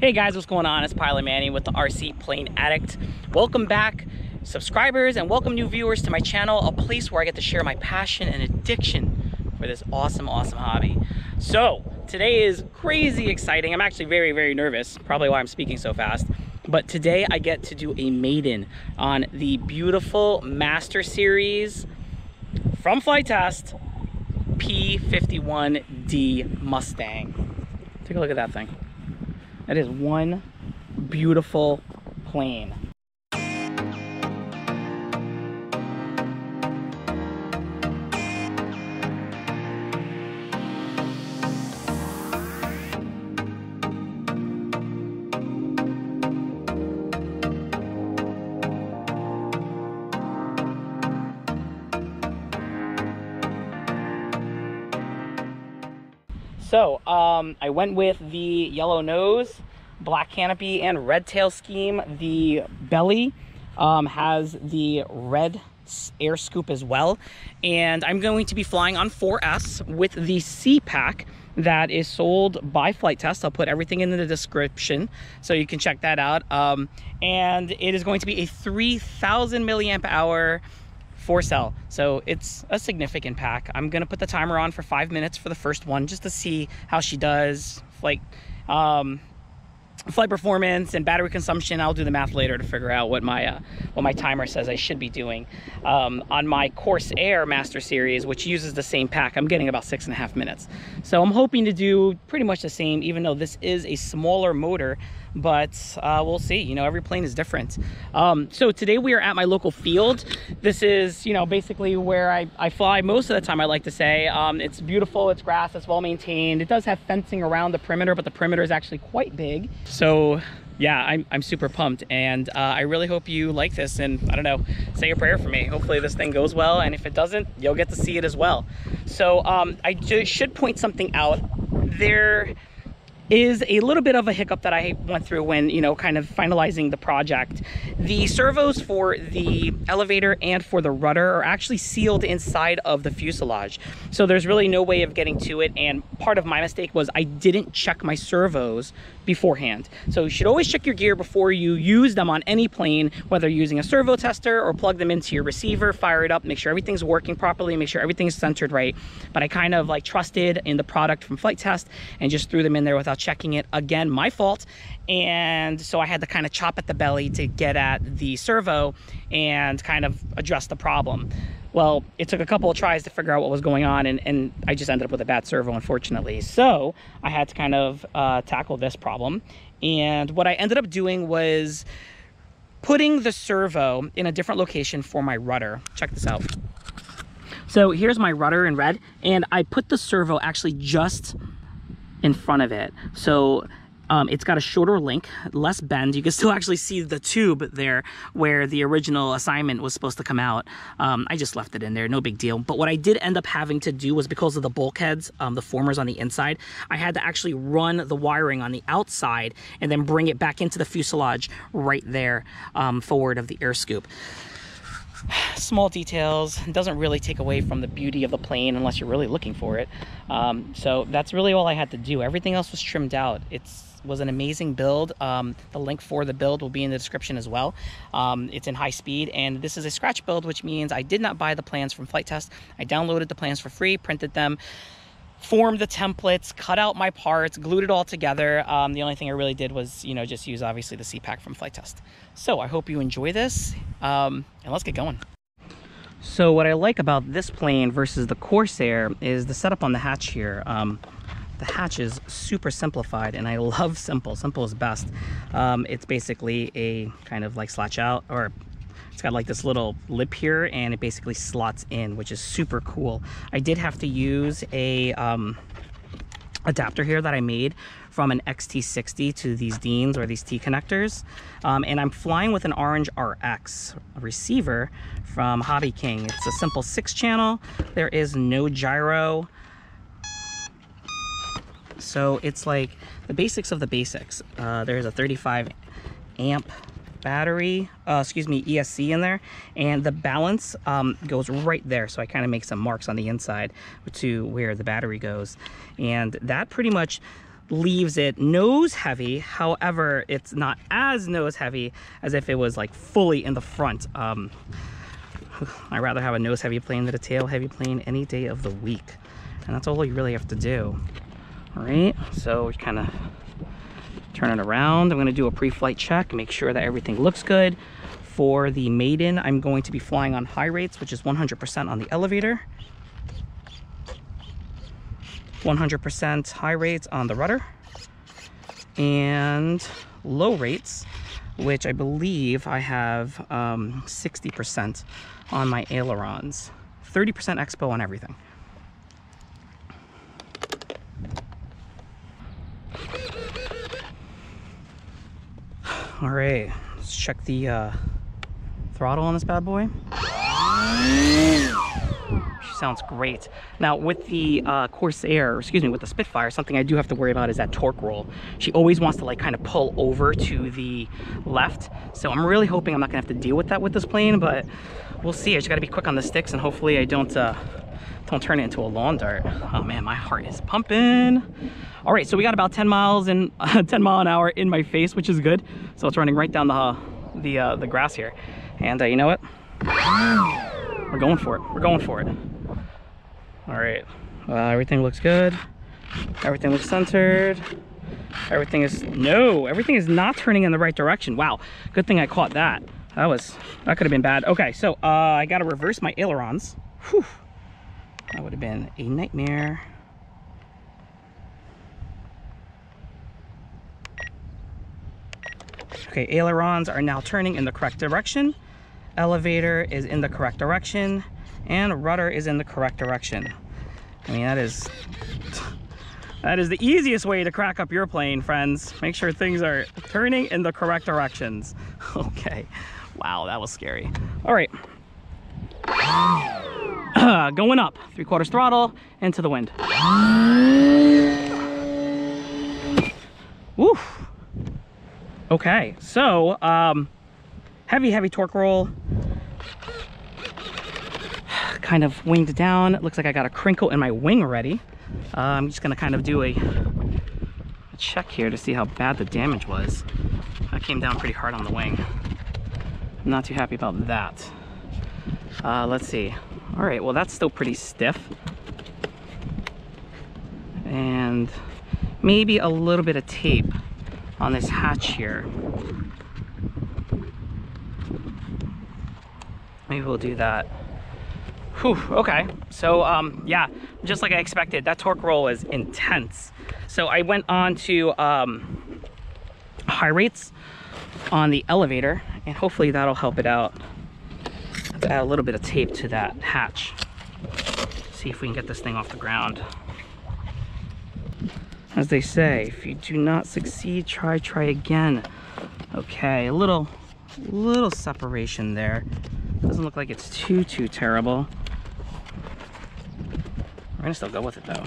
Hey guys, what's going on? It's Pilot Manny with the RC Plane Addict. Welcome back, subscribers, and welcome new viewers to my channel, a place where I get to share my passion and addiction for this awesome hobby. So today is crazy exciting. I'm actually very nervous, probably why I'm speaking so fast. But today I get to do a maiden on the beautiful Master Series from flight test P51D Mustang. Take a look at that thing. That is one beautiful plane. So I went with the yellow nose, black canopy, and red tail scheme. The belly has the red air scoop as well. And I'm going to be flying on 4S with the C pack that is sold by Flight Test. I'll put everything in the description so you can check that out. And it is going to be a 3,000 milliamp hour 4-cell, so it's a significant pack. I'm gonna put the timer on for 5 minutes for the first one just to see how she does, like flight performance and battery consumption. I'll do the math later to figure out what my timer says I should be doing. On my Corsair Master Series, which uses the same pack, I'm getting about 6.5 minutes. So I'm hoping to do pretty much the same, even though this is a smaller motor, but we'll see. You know, every plane is different. So today we are at my local field. This is, you know, basically where I fly most of the time, I like to say. It's beautiful, it's grass, it's well maintained. It does have fencing around the perimeter, but the perimeter is actually quite big. So yeah, I'm super pumped, and I really hope you like this, and I don't know, say a prayer for me. Hopefully this thing goes well, and if it doesn't, you'll get to see it as well. So I should point something out. There is a little bit of a hiccup that I went through when, you know, kind of finalizing the project. The servos for the elevator and for the rudder are actually sealed inside of the fuselage. So there's really no way of getting to it, and part of my mistake was I didn't check my servos beforehand. So you should always check your gear before you use them on any plane, whether you're using a servo tester or plug them into your receiver, fire it up, make sure everything's working properly, make sure everything's centered right. But I kind of like trusted in the product from Flight Test and just threw them in there without checking it. Again, my fault. And so I had to kind of chop at the belly to get at the servo and kind of address the problem. Well, it took a couple of tries to figure out what was going on, and I just ended up with a bad servo, unfortunately. So I had to kind of tackle this problem. And what I ended up doing was putting the servo in a different location for my rudder. Check this out. So here's my rudder in red, and I put the servo actually just in front of it. So it's got a shorter link, less bend. You can still actually see the tube there where the original assignment was supposed to come out. I just left it in there, no big deal. But what I did end up having to do was, because of the bulkheads, the formers on the inside, I had to actually run the wiring on the outside and then bring it back into the fuselage right there forward of the air scoop. Small details, doesn't really take away from the beauty of the plane unless you're really looking for it. So that's really all I had to do. Everything else was trimmed out. It was an amazing build. The link for the build will be in the description as well. It's in high speed, and this is a scratch build, which means I did not buy the plans from Flight Test. I downloaded the plans for free, printed them, formed the templates, cut out my parts, glued it all together. The only thing I really did was, you know, just use obviously the C-Pack from Flight Test. So I hope you enjoy this, and let's get going. So what I like about this plane versus the Corsair is the setup on the hatch here. The hatch is super simplified, and I love simple. Simple is best. It's basically a kind of like slatch out, or it's got like this little lip here, and it basically slots in, which is super cool. I did have to use a adapter here that I made from an XT60 to these Deans, or these T connectors. And I'm flying with an Orange RX receiver from Hobby King. It's a simple 6-channel. There is no gyro. So it's like the basics of the basics. There's a 35 amp battery, ESC in there, and the balance goes right there. So I kind of make some marks on the inside to where the battery goes, and that pretty much leaves it nose heavy. However, it's not as nose heavy as if it was like fully in the front. I'd rather have a nose heavy plane than a tail heavy plane any day of the week. And that's all you really have to do. All right, so kind of turn it around. I'm going to do a pre-flight check, make sure that everything looks good. For the Maiden, I'm going to be flying on high rates, which is 100% on the elevator, 100% high rates on the rudder, and low rates, which I believe I have 60% on my ailerons, 30% expo on everything. All right, let's check the throttle on this bad boy. She sounds great. Now with the Corsair, excuse me, with the Spitfire, something I do have to worry about is that torque roll. She always wants to like kind of pull over to the left. So I'm really hoping I'm not gonna have to deal with that with this plane, but we'll see. I just gotta be quick on the sticks and hopefully I don't turn it into a lawn dart. Oh man, my heart is pumping. All right, so we got about 10 miles and 10 mile an hour in my face, which is good. So it's running right down the grass here. And you know what? We're going for it. We're going for it. All right, everything looks good. Everything looks centered. Everything is not turning in the right direction. Wow, good thing I caught that. That could have been bad. Okay, so I got to reverse my ailerons. Whew. That would have been a nightmare. Okay, ailerons are now turning in the correct direction. Elevator is in the correct direction. And rudder is in the correct direction. I mean, that is the easiest way to crack up your plane, friends. Make sure things are turning in the correct directions. Okay. Wow, that was scary. All right. Going up, 3/4 throttle, into the wind. Woo. Okay, so heavy torque roll. Kind of winged down. It looks like I got a crinkle in my wing already. I'm just gonna kind of do a check here to see how bad the damage was. I came down pretty hard on the wing. I'm not too happy about that. Let's see. All right, well that's still pretty stiff. And maybe a little bit of tape on this hatch here. Maybe we'll do that. Whew, okay, so yeah, just like I expected, that torque roll is intense. So I went on to high rates on the elevator, and hopefully that'll help it out. I have to add a little bit of tape to that hatch. See if we can get this thing off the ground. As they say, if you do not succeed, try again. Okay, a little separation there. Doesn't look like it's too terrible. We're gonna still go with it though.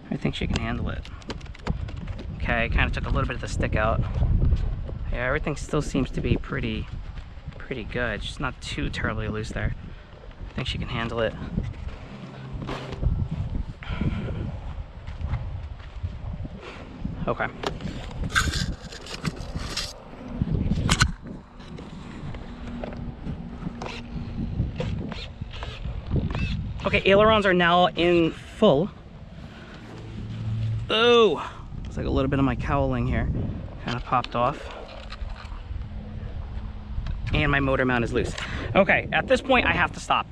I think she can handle it. Okay, kind of took a little bit of the stick out. Yeah, everything still seems to be pretty good. Just not too terribly loose there. I think she can handle it. Okay. Okay, ailerons are now in full. Oh, it's like a little bit of my cowling here kind of popped off. And my motor mount is loose. Okay, at this point I have to stop.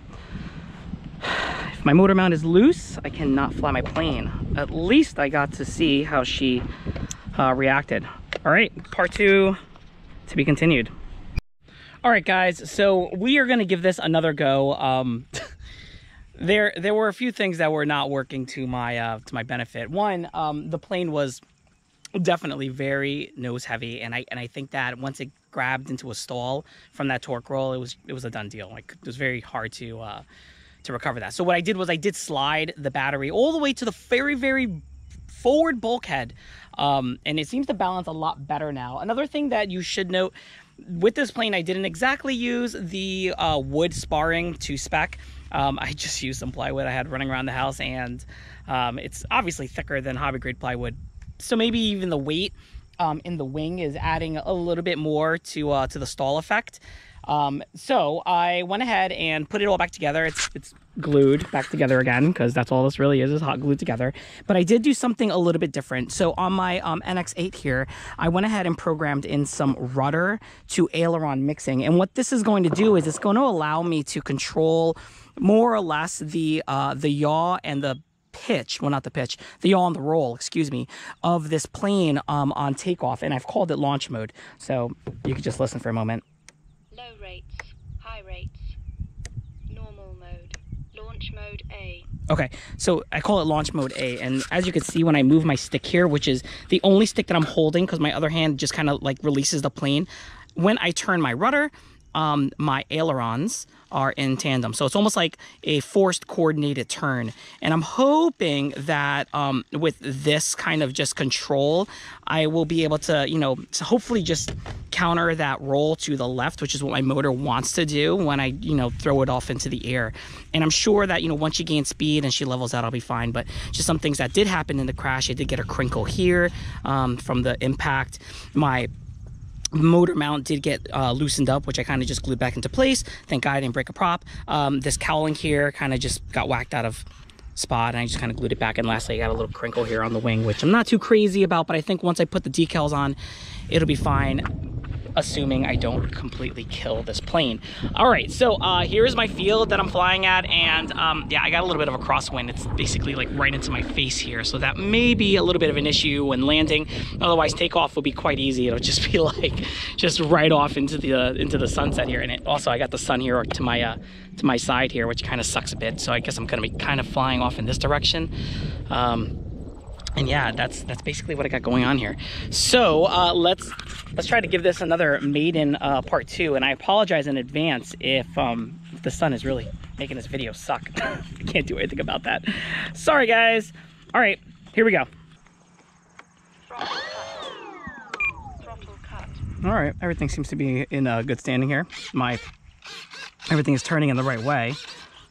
If my motor mount is loose, I cannot fly my plane. At least I got to see how she reacted. All right, part 2 to be continued. All right, guys, so we are gonna give this another go. There were a few things that were not working to my benefit. One, the plane was definitely very nose heavy, and I think that once it grabbed into a stall from that torque roll, it was a done deal. Like, it was very hard to recover that. So what I did was I did slide the battery all the way to the very forward bulkhead, and it seems to balance a lot better now. Another thing that you should note with this plane, I didn't exactly use the wood sparring to spec. I just used some plywood I had running around the house, and it's obviously thicker than hobby grade plywood So maybe even the weight in the wing is adding a little bit more to the stall effect. So I went ahead and put it all back together. It's glued back together again, because that's all this really is hot glued together. But I did do something a little bit different. So on my NX8 here, I went ahead and programmed in some rudder to aileron mixing. And what this is going to do is it's going to allow me to control more or less the yaw and the pitch, well, not the pitch, the yaw and the roll, excuse me, of this plane on takeoff. And I've called it launch mode. So you could just listen for a moment. Low rates, high rates, normal mode, launch mode A. Okay, so I call it launch mode A, and as you can see when I move my stick here, which is the only stick that I'm holding because my other hand just kind of like releases the plane, when I turn my rudder, my ailerons are in tandem. So it's almost like a forced coordinated turn. And I'm hoping that with this kind of just control, I will be able to, you know, to hopefully just counter that roll to the left, which is what my motor wants to do when I, you know, throw it off into the air. And I'm sure that, you know, once she gains speed and she levels out, I'll be fine. But just some things that did happen in the crash, I did get a crinkle here from the impact. My motor mount did get loosened up, which I kind of just glued back into place. Thank God I didn't break a prop. This cowling here kind of just got whacked out of spot, and I just kind of glued it back. And lastly, I got a little crinkle here on the wing, which I'm not too crazy about, but I think once I put the decals on, it'll be fine, assuming I don't completely kill this plane. All right, so here's my field that I'm flying at, and yeah, I got a little bit of a crosswind. It's basically like right into my face here, so that may be a little bit of an issue when landing. Otherwise, takeoff will be quite easy. It'll just be like just right off into the sunset here. And it, also, I got the sun here to my side here, which kind of sucks a bit. So I guess I'm gonna be kind of flying off in this direction. And yeah, that's basically what I got going on here. So let's try to give this another Maiden part 2. And I apologize in advance if the sun is really making this video suck. I can't do anything about that. Sorry, guys. All right, here we go. Throttle cut. All right, everything seems to be in good standing here. Everything is turning in the right way,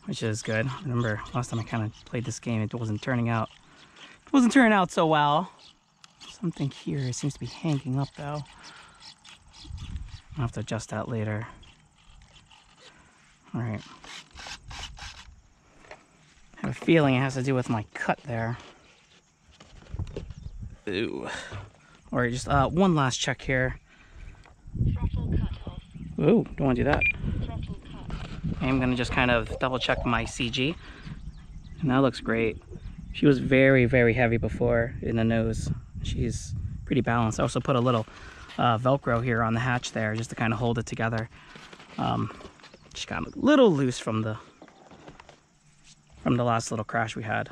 which is good. Remember, last time I kind of played this game, it wasn't turning out so well. Something here seems to be hanging up though. I'll have to adjust that later. All right. I have a feeling it has to do with my cut there. Ooh. All right, just one last check here. Throttle cut off. Ooh, don't want to do that. Throttle cut. I'm gonna just kind of double check my CG. And that looks great. She was very, very heavy before in the nose. She's pretty balanced. I also put a little Velcro here on the hatch there just to kind of hold it together. She got a little loose from the last little crash we had.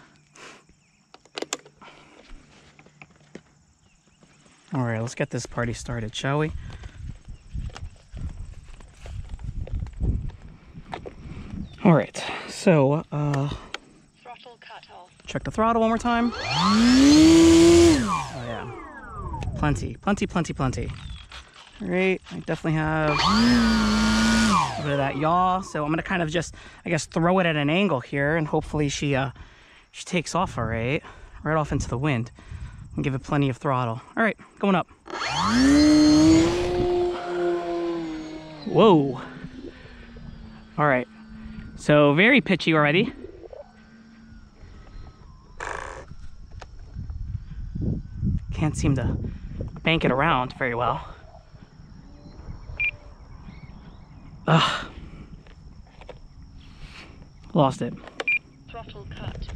All right, let's get this party started, shall we? All right, so Throttle cut off. check the throttle one more time. Oh yeah, plenty. All right, I definitely have a bit of that yaw. So I'm gonna kind of just, I guess, throw it at an angle here, and hopefully she takes off all right off into the wind, and give it plenty of throttle. All right, going up. Whoa. All right, so very pitchy already. Can't seem to bank it around very well. Ugh. Lost it. Throttle cut.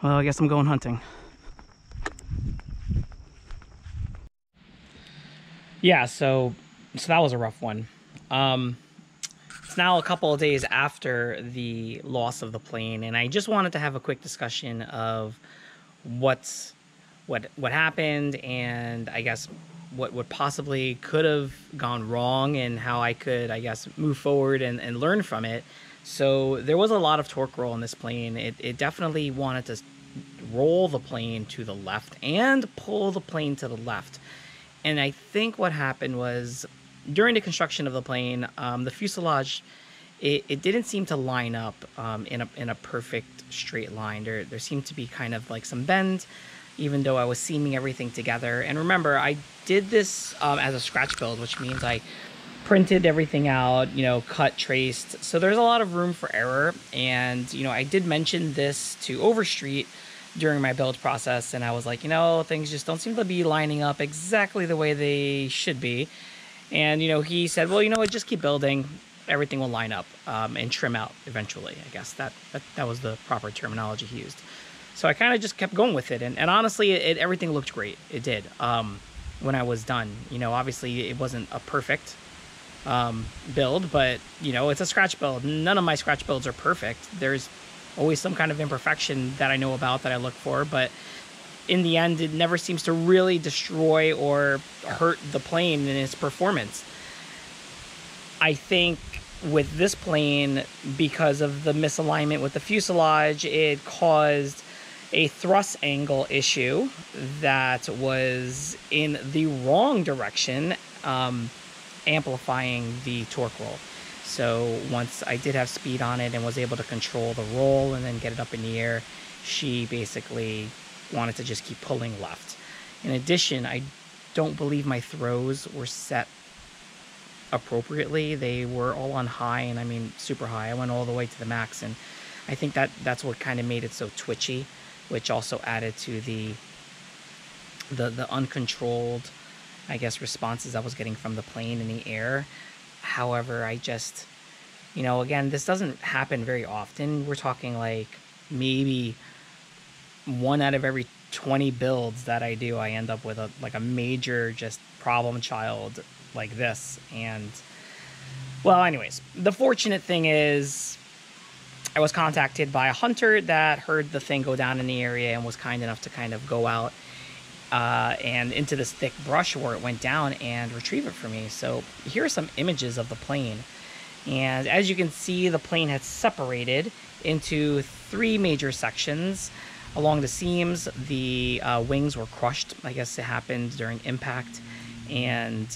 Well, I guess I'm going hunting. Yeah, so that was a rough one. It's now a couple of days after the loss of the plane, and I just wanted to have a quick discussion of what happened, and I guess what possibly could have gone wrong, and how I could, I guess, move forward and learn from it. So there was a lot of torque roll in this plane. It definitely wanted to roll the plane to the left and pull the plane to the left. And I think what happened was, during the construction of the plane, the fuselage, it didn't seem to line up in a perfect straight line. There seemed to be kind of like some bend. even though I was seaming everything together. And remember, I did this as a scratch build, which means I printed everything out, you know, cut, traced. So there's a lot of room for error. And, you know, I did mention this to Overstreet during my build process, and I was like, you know, things just don't seem to be lining up exactly the way they should be. And, you know, he said, well, you know what, just keep building. Everything will line up and trim out eventually. I guess that was the proper terminology he used. So I kind of just kept going with it. And honestly, everything looked great. It did when I was done. You know, obviously it wasn't a perfect build, but, you know, it's a scratch build. None of my scratch builds are perfect. There's always some kind of imperfection that I know about that I look for. But in the end, it never seems to really destroy or hurt the plane in its performance. I think with this plane, because of the misalignment with the fuselage, it caused a thrust angle issue that was in the wrong direction, amplifying the torque roll. So once I did have speed on it and was able to control the roll and then get it up in the air, she basically wanted to just keep pulling left. In addition, I don't believe my throws were set appropriately. They were all on high, and I mean super high. I went all the way to the max, and I think that's what kind of made it so twitchy, which also added to the uncontrolled, I guess, responses I was getting from the plane in the air. However, I just, you know, again, this doesn't happen very often. We're talking like maybe 1 out of every 20 builds that I do, I end up with a major just problem child like this. And well, anyways, the fortunate thing is I was contacted by a hunter that heard the thing go down in the area and was kind enough to kind of go out and into this thick brush where it went down and retrieve it for me. So here are some images of the plane. And as you can see, the plane had separated into 3 major sections. Along the seams, the wings were crushed. I guess it happened during impact. And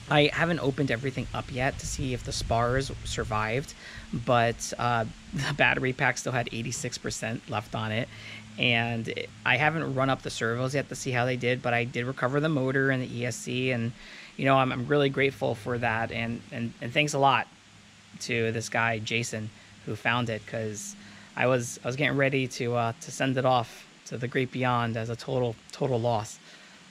I haven't opened everything up yet to see if the spars survived, but the battery pack still had 86% left on it. And I haven't run up the servos yet to see how they did, but I did recover the motor and the ESC, and, you know, I'm really grateful for that. And thanks a lot to this guy, Jason, who found it, because I was getting ready to send it off to the great beyond as a total loss.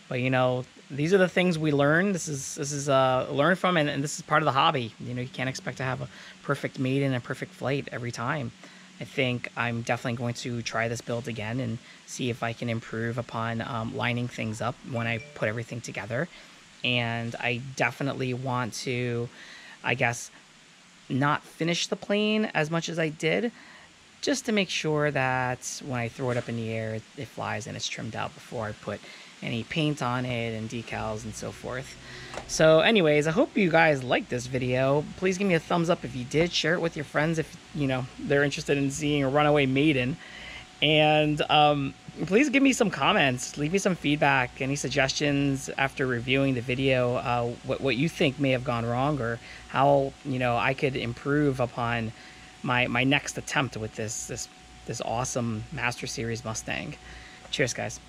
But, you know, these are the things we learn. This is learn from, and this is part of the hobby. You know, you can't expect to have a perfect maiden and perfect flight every time. I think I'm definitely going to try this build again and see if I can improve upon lining things up when I put everything together. And I definitely want to, I guess, not finish the plane as much as I did, just to make sure that when I throw it up in the air, it flies and it's trimmed out before I put any paint on it and decals and so forth. So anyways, I hope you guys liked this video. Please give me a thumbs up if you did. Share it with your friends if, you know, they're interested in seeing a runaway maiden. And please give me some comments. Leave me some feedback, any suggestions after reviewing the video, what you think may have gone wrong, or how, you know, I could improve upon my next attempt with this awesome Master Series Mustang. Cheers, guys.